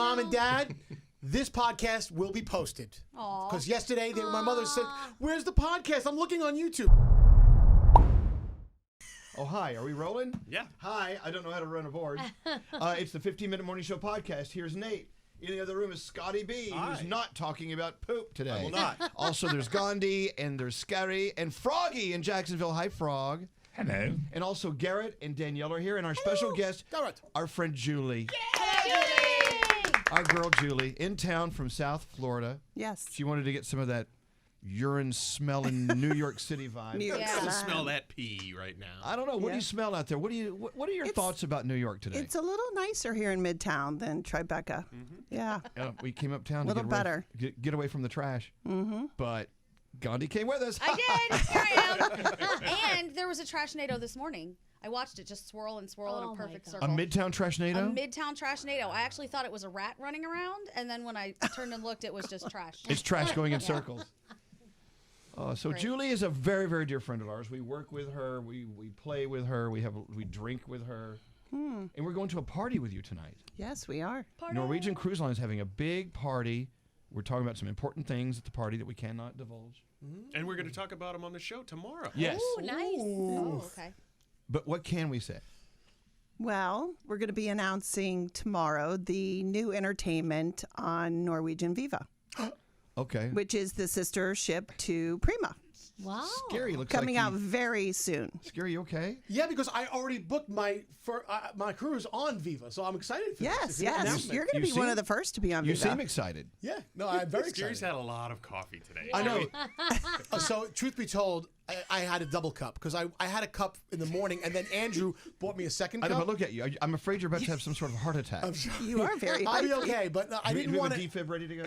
Mom and Dad, this podcast will be posted. Because yesterday, my mother said, "Where's the podcast? I'm looking on YouTube." Oh, hi. Are we rolling? Yeah. Hi. I don't know how to run a board. It's the 15-Minute Morning Show podcast. Here's Nate. In the other room is Scotty B, who's not talking about poop today. I will not. Also, there's Gandhi, and there's Scary, and Froggy in Jacksonville. Hi, Frog. Hello. And also Garrett and Danielle are here, and our special guest, Garrett. our friend Julie. Julie! Our girl Julie, in town from South Florida. Yes. She wanted to get some of that urine-smelling New York City vibe. New York I City. smell that pee right now. I don't know. What do you smell out there? What are your thoughts about New York today? It's a little nicer here in Midtown than Tribeca. Yeah. We came uptown Little to better. Get away from the trash. But Gandhi came with us. I did. Here I am. And there was a Trashnado this morning. I watched it just swirl and swirl in a perfect A circle. Midtown Trashnado? A Midtown Trashnado. I actually thought it was a rat running around, and then when I turned and looked, it was just trash. It's trash going in circles. So Great. Julie is a very, very dear friend of ours. We work with her. We play with her. We drink with her. And we're going to a party with you tonight. Yes, we are. Party. Norwegian Cruise Line is having a big party. We're talking about some important things at the party that we cannot divulge. And we're going to talk about them on the show tomorrow. Yes. Ooh, nice. Oh, okay. But what can we say? Well, we're going to be announcing tomorrow the new entertainment on Norwegian Viva, Okay. which is the sister ship to Prima, Wow. Scary looks coming like out very soon. Scary, you okay? Yeah, because I already booked my cruise on Viva, so I'm excited for Yes, this. It's an yes. announcement. You're going to You be one seem- of the first to be on You Viva. seem excited. Yeah, no, I'm very Scary's excited. had a lot of coffee today. I know. So, truth be told, I had a double cup because I had a cup in the morning, and then Andrew bought me a second I cup. know, but look at you. I'm afraid you're about to have some sort of heart attack. I'm sorry. You are very I'll be hyped. okay, but no, I Do didn't we want have a to. defib ready to go?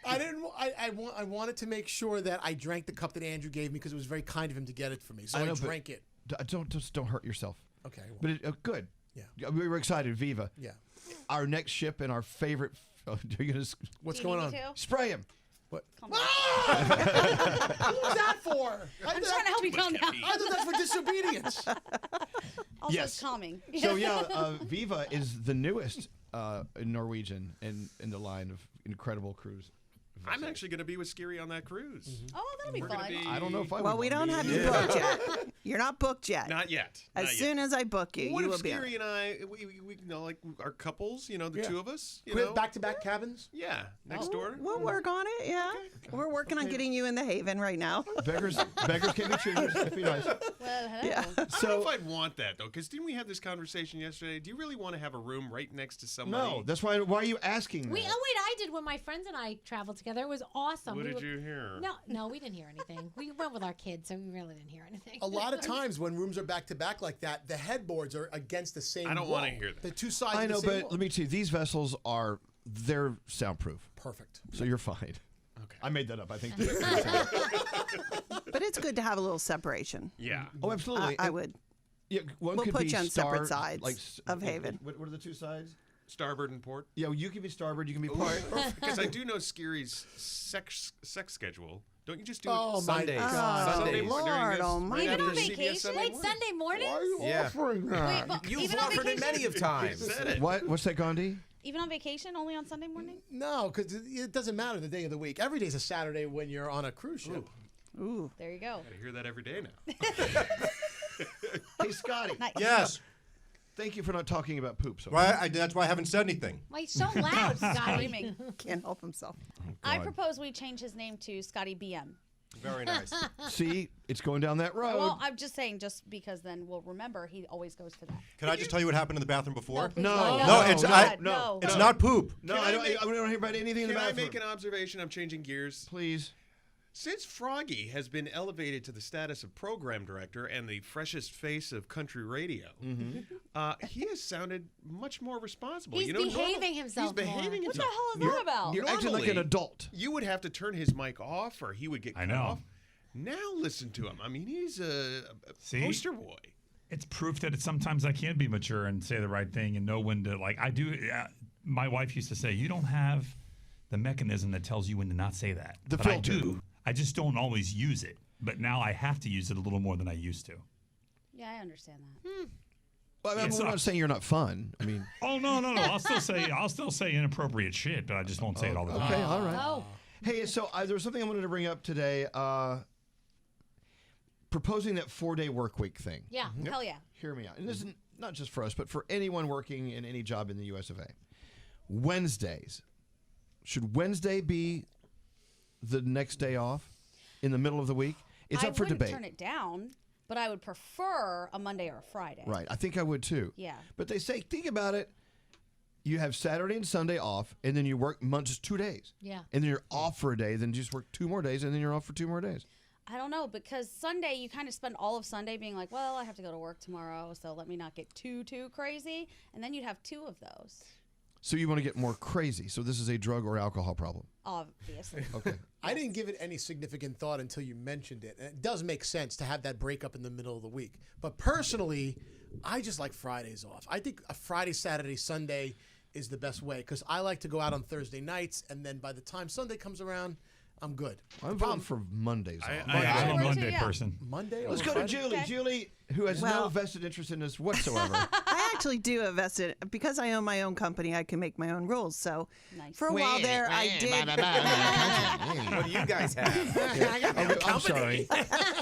I wanted to make sure that I drank the cup that Andrew gave me because it was very kind of him to get it for me. So I know, but drank it. Don't hurt yourself. Okay. Well, But good. Yeah. We were excited. Viva. yeah. Our next ship and our favorite. You're gonna What's Do you going need on? me to? spray him. What? Calm down. Who's that for? I'm trying to help you calm down. I thought that's for disobedience. Also, Yes. it's calming. So yeah, Viva is the newest in Norwegian in the line of incredible cruise. I'm actually going to be with Scary on that cruise. Oh, that'll be We're fun. gonna be- I don't know if I. Well, would we want don't to have you booked yet. You're not booked yet. Not yet. As Not soon yet. as I book you, What you if will be on. Scary and I, we you know, like our couples, the Yeah. two of us, you Quit know? back-to-back cabins. Yeah, next door. We'll work on it, yeah. We're working on getting you in the Haven right now. Beggars can be choosers. That'd be nice. Well, hello. Yeah. I don't know So if I'd want that though, because didn't we have this conversation yesterday? Do you really want to have a room right next to somebody? no, that's why. Why are you asking that? I did when my friends and I traveled together. It was awesome. What We did were- you hear? No, we didn't hear anything. We went with our kids, so we really didn't hear anything. A lot of times when rooms are back-to-back like that, the headboards are against the same I don't wall. wanna hear that. The two sides I of know, the same but wall. let me tell you, these vessels they're soundproof, Perfect. so you're fine. Okay. I made that up. I think. But it's good to have a little separation. Yeah. Oh, absolutely. I would. Yeah, one We'll could put be you on separate star- sides like, of Haven. What are the two sides? Starboard and port. Yeah, well, you can be starboard. You can be port. Because I do know Scary's sex schedule. Don't you just do Oh, it my Sundays? God. Sunday Lord during this, almighty. right Even after on CBS vacation? Sunday Wait, morning. Sunday morning? offering Wait, but You've even on offered it vacation? many of times. Said it. What's that, Gandhi? Even on vacation, only on Sunday morning? No, because it doesn't matter the day of the week. Every day's a Saturday when you're on a cruise ship. Ooh. There you go. I hear that every day now. Hey, Scotty. Nice. Yes. Thank you for not talking about poop. So That's why I haven't said anything. Wait, so loud, Scotty. Screaming. Can't help himself. I propose we change his name to Scotty BM. Very nice. See, it's going down that road. Well, I'm just saying, just because then we'll remember he always goes for that. Can I just tell you what happened in the bathroom before? please No. don't. No, it's- God, no, no. It's not poop. no, Can I I don't. make- I don't hear about anything in the Can I bathroom. make an observation? I'm changing gears. Please. Since Froggy has been elevated to the status of program director and the freshest face of country radio, he has sounded much more responsible. He's behaving himself He's behaving more. What the himself. hell is that about? You're acting like an Normally, adult. You would have to turn his mic off, or he would get cut know. off. Now listen to him. I mean, he's a See? poster boy. It's proof that sometimes I can be mature and say the right thing and know when to, like, I do. My wife used to say, you don't have the mechanism that tells you when to not say that. The but filter. I do. I just don't always use it. But now I have to use it a little more than I used to. Yeah, I understand that. Well, I mean, we're not saying you're not fun. I mean, Oh no. I'll still say inappropriate shit, but I just won't say it all the time. okay, all right. Oh. Hey, so there was something I wanted to bring up today. Proposing that 4-day work week thing. Yeah. Hell yeah. Hear me out. And this is not just for us, but for anyone working in any job in the US of A. Wednesdays. Should Wednesday be the next day off in the middle of the week? It's up for debate. I wouldn't turn it down, but I would prefer a Monday or a Friday. Right. I think I would too. Yeah. But they say, think about it. You have Saturday and Sunday off, and then you work just 2 days. Yeah. And then you're off for a day, then you just work 2 more days, and then you're off for 2 more days. I don't know, because Sunday, you kind of spend all of Sunday being like, well, I have to go to work tomorrow, so let me not get too crazy. And then you'd have 2 of those, So you want to get more crazy. So this is a drug or alcohol problem. obviously. Okay. I didn't give it any significant thought until you mentioned it. And it does make sense to have that breakup in the middle of the week. But personally, I just like Fridays off. I think a Friday, Saturday, Sunday is the best way because I like to go out on Thursday nights, and then by the time Sunday comes around, I'm good. I'm voting for Mondays off. I'm a would too, Monday yeah. person. Monday or Let's go to Friday? Julie. Okay. Julie, who has no Well- vested interest in this whatsoever. I actually do have vested because I own my own company. I can make my own rules. So Nice. for a while there, I did. What do you guys have? I'm sorry.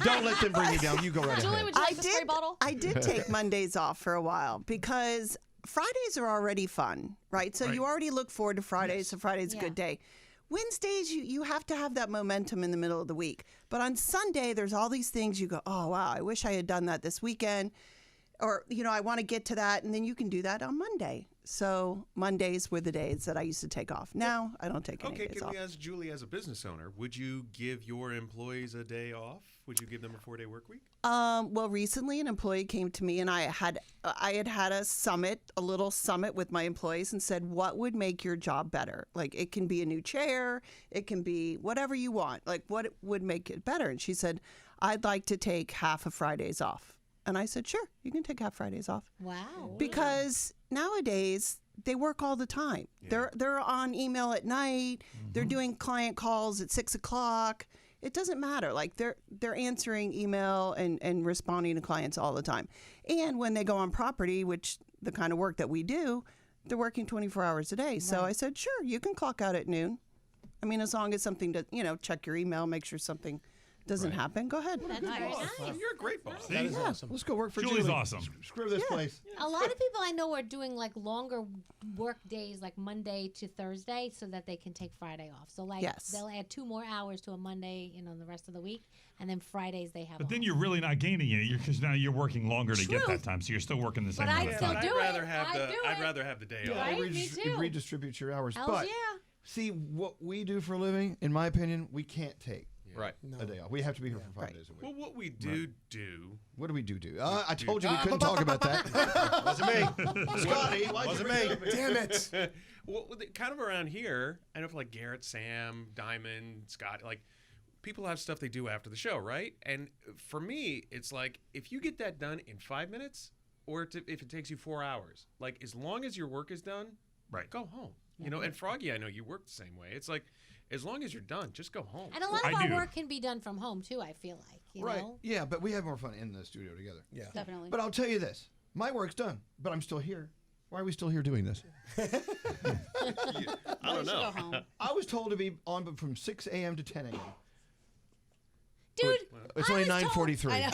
Don't let them bring you down. You go right Julie, ahead. would you like the spray bottle? I did take Mondays off for a while because Fridays are already fun, right? So you already look forward to Fridays. So Friday's a Yeah. good day. Wednesdays, you have to have that momentum in the middle of the week. But on Sunday, there's all these things you go, oh, wow, I wish I had done that this weekend. Or, I want to get to that. And then you can do that on Monday. So Mondays were the days that I used to take off. Now I don't take any Okay, days can off. we ask Julie, as a business owner, would you give your employees a day off? Would you give them a 4-day work week? Well, recently an employee came to me and I had a little summit with my employees and said, what would make your job better? Like it can be a new chair, it can be whatever you want. Like what would make it better? And she said, I'd like to take half of Fridays off. And I said, sure, you can take half Fridays off. Wow. Because nowadays they work all the time. Yeah. They're on email at night. They're doing client calls at 6 o'clock. It doesn't matter. Like they're answering email and responding to clients all the time. And when they go on property, which the kind of work that we do, they're working 24 hours a day. So I said, sure, you can clock out at noon. I mean, as long as something to, check your email, make sure something doesn't happen. Go ahead. That's very nice. You're a great boss. That is awesome. Let's go work for Julie's Julie. awesome. Screw this place. A lot of people I know are doing like longer work days, like Monday to Thursday, so that they can take Friday off. So like Yes. they'll add 2 more hours to a Monday, the rest of the week, and then Fridays they have. But then off. you're really not gaining it because now you're working longer to get True. that time, so you're still working the same But amount I'd of still time. do I'd rather it. have I'd the do I'd it. rather have the day off. Right? It Me too. redistributes your hours. Hells but yeah. see, what we do for a living, in my opinion, we can't take Right. a day off. We have to be here for 5 days a week. Well, what we do, What do we do? I told you we couldn't talk about that. Wasn't me. Scotty, why'd Wasn't you bring me. it up? Damn it. well, kind of around here, I know for like Garrett, Sam, Diamond, Scott, like people have stuff they do after the show, right? And for me, it's like if you get that done in 5 minutes, or if it takes you 4 hours, like as long as your work is done, Right. go home. And Froggy, I know you work the same way. It's like as long as you're done, just go home. And a lot I of our do. work can be done from home too. I feel like Right. know? Yeah, but we have more fun in the studio together. Yeah. Definitely. But I'll tell you this. My work's done, but I'm still here. Why are we still here doing this? I don't You should know. go home. I was told to be on from 6 a.m. to 10 a.m. Dude, It's I only was told- 9:43.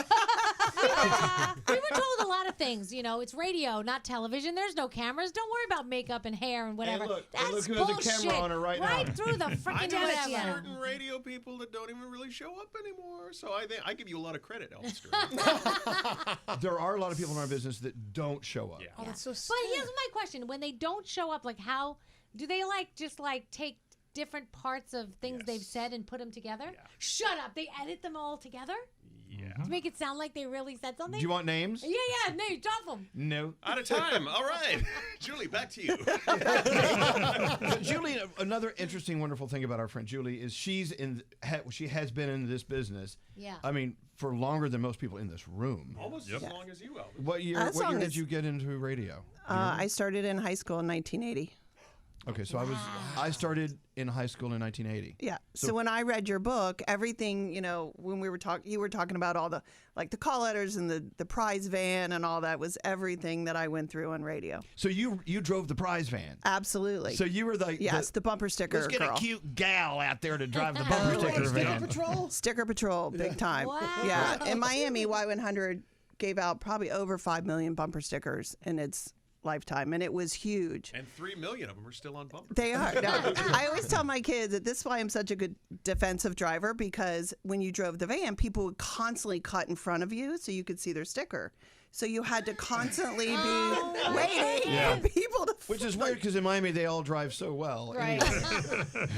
we were told a lot of things. It's radio, not television. There's no cameras. Don't worry about makeup and hair and whatever. look, That's look who has a bullshit. camera on her right now. through the I freaking know whatever. certain radio people that don't even really show up anymore. So I think I give you a lot of credit, Elvis Duran. There are a lot of people in our business that don't show up. Yeah. Oh, that's so sad. But here's my question: when they don't show up, like how do they just take different parts of things they've said and put them together? Yeah. Shut up! They edit them all together Yeah. to make it sound like they really said something. Do you want names? Yeah, no, drop them. No. Out of time. All right. Julie, back to you. But Julie, another interesting, wonderful thing about our friend Julie is she has been in this business. Yeah. I mean, for longer than most people in this room. Almost as long as you, Elvis. What year? As What year long did as- you get into radio? I started in high school in 1980. Okay, so I started in high school in 1980. Yeah. So when I read your book, everything, when we were talking, you were talking about all the call letters and the prize van and all that was everything that I went through on radio. So you drove the prize van. Absolutely. So you were the bumper sticker let's get girl. a cute gal out there to drive the bumper sticker van. Sticker Patrol, big time. Wow. Yeah. In Miami, Y100 gave out probably over 5 million bumper stickers in its lifetime, and it was huge. And 3 million of them are still on bumpers. They are. No, I always tell my kids that this is why I'm such a good defensive driver, because when you drove the van, people would constantly cut in front of you so you could see their sticker. So you had to constantly be waiting for people to. Which is weird because in Miami they all drive so well. Right.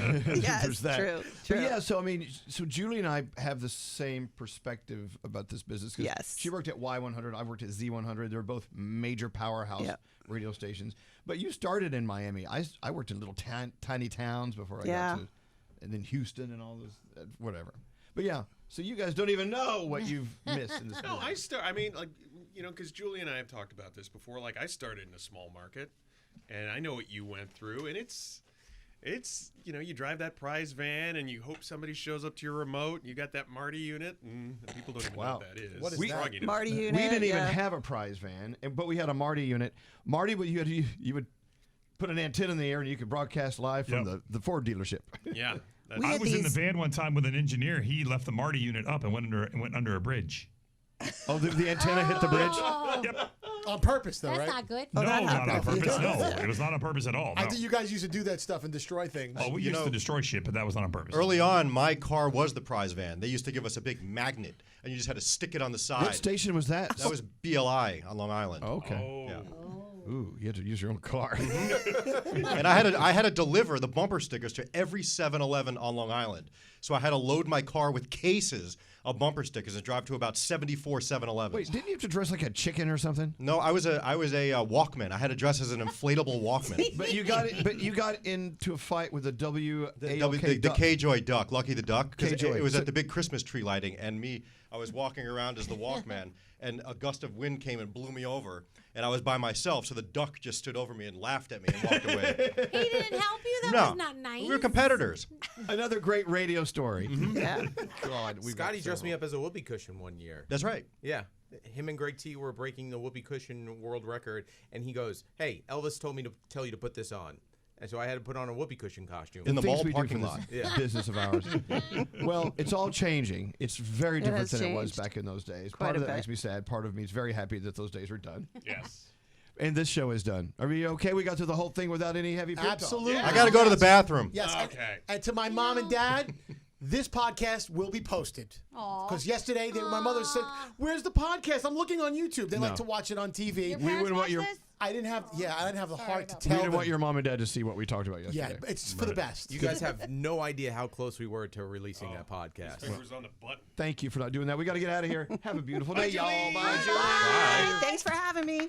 Anyway. Yes, There's that. true. But yeah, so Julie and I have the same perspective about this business. 'Cause Yes. she worked at Y100. I worked at Z100. They're both major powerhouse radio stations. But you started in Miami. I worked in little tiny towns before I got to, and then Houston and all those, whatever. But yeah, so you guys don't even know what you've missed in this. No, because Julie and I have talked about this before. Like, I started in a small market, and I know what you went through, and it's you drive that prize van, and you hope somebody shows up to your remote. And you got that Marty unit, and people don't even know what that is. What is that? Frogginess. Marty unit. We didn't even have a prize van, but we had a Marty unit. Marty, you would put an antenna in the air, and you could broadcast live from the Ford dealership. Yeah. We I had was in the these- van one time with an engineer. He left the Marty unit up and went under a bridge. Oh, the antenna hit the bridge? Yep. On purpose, though, That's right? not good. No, that not on happened. purpose. No, it was not on purpose at all. I No. think you guys used to do that stuff and destroy things. Oh, we used to destroy shit, but that was not on purpose. Early on, my car was the prize van. They used to give us a big magnet, and you just had to stick it on the side. What station was that? That was BLI on Long Island. Okay. Oh. Yeah. Ooh, you had to use your own car. And I had to deliver the bumper stickers to every 7-Eleven on Long Island. So I had to load my car with cases of bumper stickers and drive to about 74 7-Elevens. Wait, didn't you have to dress like a chicken or something? No, I was a Walkman. I had to dress as an inflatable Walkman. But you got into a fight with the The K-Joy duck, Lucky the Duck, because K-Joy. it was at the big Christmas tree lighting, and I was walking around as the Walkman, and a gust of wind came and blew me over, and I was by myself, so the duck just stood over me and laughed at me and walked away. He didn't help you? That No, was not nice. we were competitors. Another great radio story. Yeah. God, we've got Scotty dressed me several. up as a whoopee cushion one year. That's right. Yeah. Him and Greg T were breaking the whoopee cushion world record, and he goes, "Hey, Elvis told me to tell you to put this on." And so I had to put on a whoopee cushion costume. In the Things mall we do parking for lot. this business of ours. Well, it's all changing. It's very different has than it was changed. back in those days. Quite Part a of that bit. makes me sad. Part of me is very happy that those days are done. Yes. And this show is done. Are we okay? We got through the whole thing without any heavy pip talk? Absolutely. Yeah. I got to go to the bathroom. Yes. Okay. And to my mom and dad, this podcast will be posted. Aw. Because yesterday, my mother said, "Where's the podcast? I'm looking on YouTube." They like to watch it on TV. Your We parents wouldn't want watch your- this? I didn't have the Sorry heart to about tell We didn't them. want your mom and dad to see what we talked about yesterday. Yeah, it's for the best. You guys have no idea how close we were to releasing that podcast. Fingers on the button. Thank you for not doing that. We got to get out of here. Have a beautiful day, y'all. Bye, Julie. Thanks for having me.